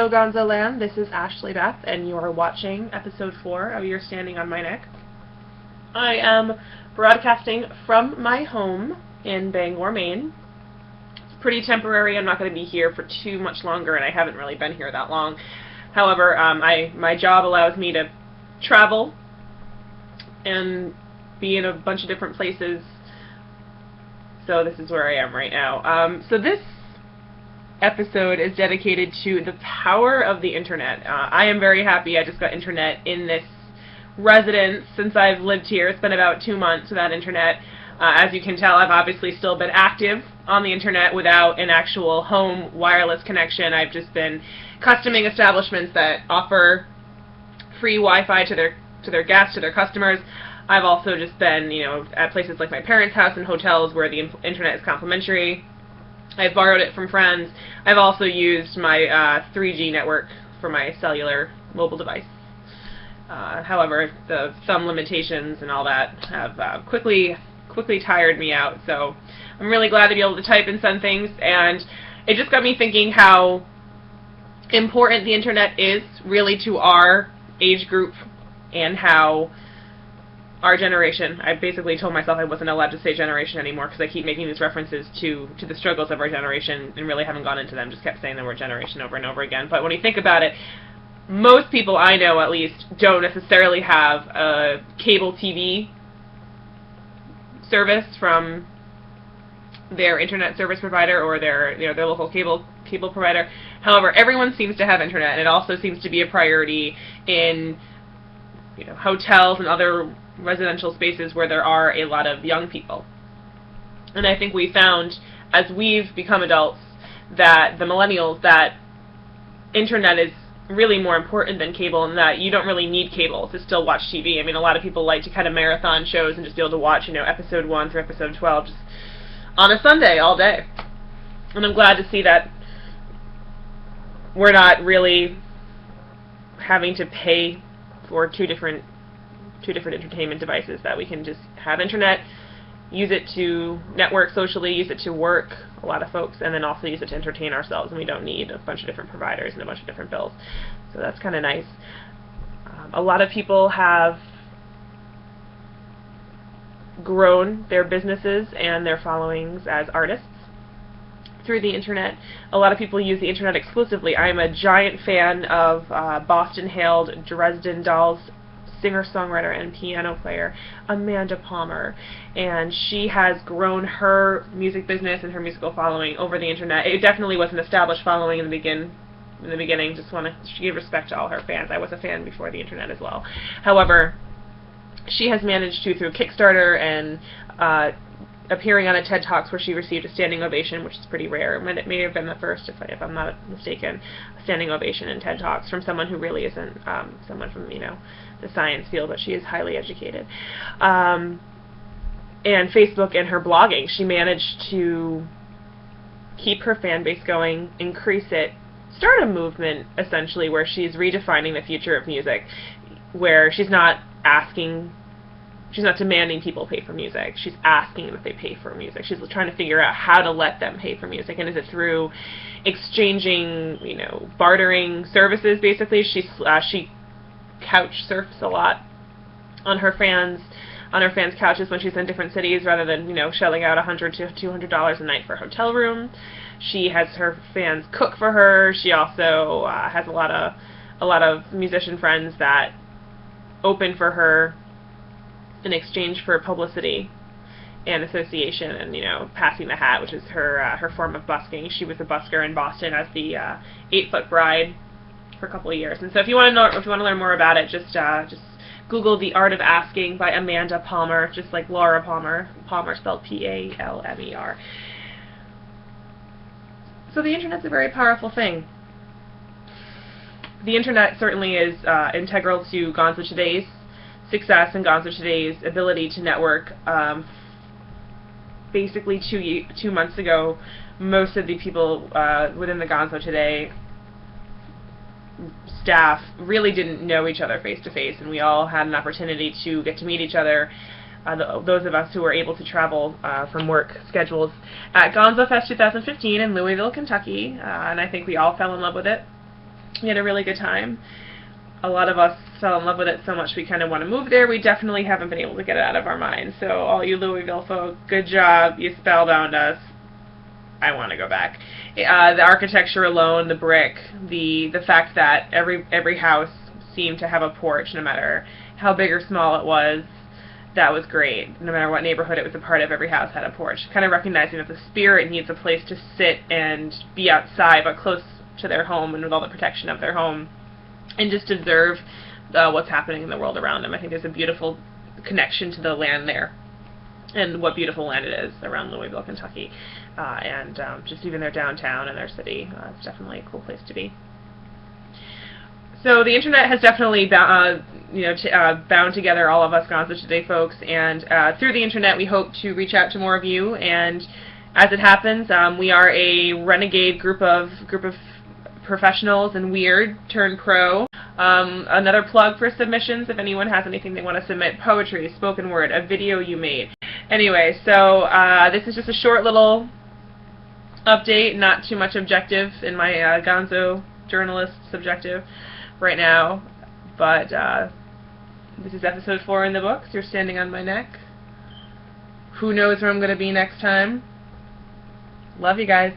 Hello Gonzo Land, this is Ashley Beth, and you are watching episode 4 of You're Standing on My Neck. I am broadcasting from my home in Bangor, Maine. It's pretty temporary. I'm not going to be here for too much longer, and I haven't really been here that long. However, my job allows me to travel and be in a bunch of different places, so this is where I am right now. So this episode is dedicated to the power of the internet. I am very happy I just got internet in this residence since I've lived here. It's been about 2 months without internet. As you can tell, I've obviously still been active on the internet without an actual home wireless connection. I've just been customing establishments that offer free Wi-Fi to their guests, to their customers. I've also just been, at places like my parents' house and hotels where the internet is complimentary. I've borrowed it from friends. I've also used my 3G network for my cellular mobile device. However, the thumb limitations and all that have quickly tired me out. So I'm really glad to be able to type and send things, and it just got me thinking how important the internet is really to our age group and how our generation, I basically told myself I wasn't allowed to say generation anymore because I keep making these references to the struggles of our generation and really haven't gone into them, just kept saying the word generation over and over again. But when you think about it, most people I know at least don't necessarily have a cable TV service from their internet service provider or their local cable provider. However, everyone seems to have internet, and it also seems to be a priority in hotels and other residential spaces where there are a lot of young people. And I think we found, as we've become adults, that the millennials, that internet is really more important than cable, and that you don't really need cable to still watch TV. I mean, a lot of people like to kind of marathon shows and just be able to watch, episode 1 through episode 12 just on a Sunday all day. And I'm glad to see that we're not really having to pay for two different entertainment devices, that we can just have internet, use it to network socially, use it to work, a lot of folks, and then also use it to entertain ourselves, and we don't need a bunch of different providers and a bunch of different bills. So that's kind of nice. A lot of people have grown their businesses and their followings as artists through the internet. A lot of people use the internet exclusively. I am a giant fan of Boston-hailed Dresden Dolls singer-songwriter and piano player Amanda Palmer, and she has grown her music business and her musical following over the internet. It definitely was an established following in the beginning. Just want to give respect to all her fans. I was a fan before the internet as well. However, she has managed to, through Kickstarter and appearing on a TED Talks where she received a standing ovation, which is pretty rare. It may have been the first, if I'm not mistaken, a standing ovation in TED Talks from someone who really isn't someone from the science field, but she is highly educated. And Facebook and her blogging, she managed to keep her fan base going, increase it, start a movement essentially where she's redefining the future of music, where she's not demanding people pay for music. She's asking that they pay for music. She's trying to figure out how to let them pay for music. And is it through exchanging, bartering services, basically? She couch surfs a lot on her fans' couches when she's in different cities, rather than, shelling out $100 to $200 a night for a hotel room. She has her fans cook for her. She also has a lot of musician friends that open for her in exchange for publicity and association and, passing the hat, which is her form of busking. She was a busker in Boston as the 8-foot bride for a couple of years. And so if you want to learn more about it, just Google The Art of Asking by Amanda Palmer, just like Laura Palmer. Palmer spelled P-A-L-M-E-R. So the internet's a very powerful thing. The internet certainly is integral to Gonzo Today's success and Gonzo Today's ability to network. Basically 2 months ago, most of the people within the Gonzo Today staff really didn't know each other face to face, and we all had an opportunity to get to meet each other, those of us who were able to travel from work schedules, at Gonzo Fest 2015 in Louisville, Kentucky, and I think we all fell in love with it. We had a really good time. A lot of us fell in love with it so much we kind of want to move there. We definitely haven't been able to get it out of our minds. So all you Louisville folk, good job. You spellbound us. I want to go back. The architecture alone, the brick, the fact that every house seemed to have a porch, no matter how big or small it was, that was great. No matter what neighborhood it was a part of, every house had a porch. Kind of recognizing that the spirit needs a place to sit and be outside, but close to their home and with all the protection of their home, and just observe what's happening in the world around them. I think there's a beautiful connection to the land there, and what beautiful land it is around Louisville, Kentucky, and just even their downtown and their city. It's definitely a cool place to be. So the internet has definitely bound together all of us Gonzo Today folks, and through the internet we hope to reach out to more of you. And as it happens, we are a renegade group of professionals and weird turned pro. Another plug for submissions: if anyone has anything they want to submit, poetry, spoken word, a video you made. Anyway, so this is just a short little update, not too much objective in my Gonzo journalist subjective right now, but this is episode 4 in the books. You're standing on my neck. Who knows where I'm going to be next time? Love you guys.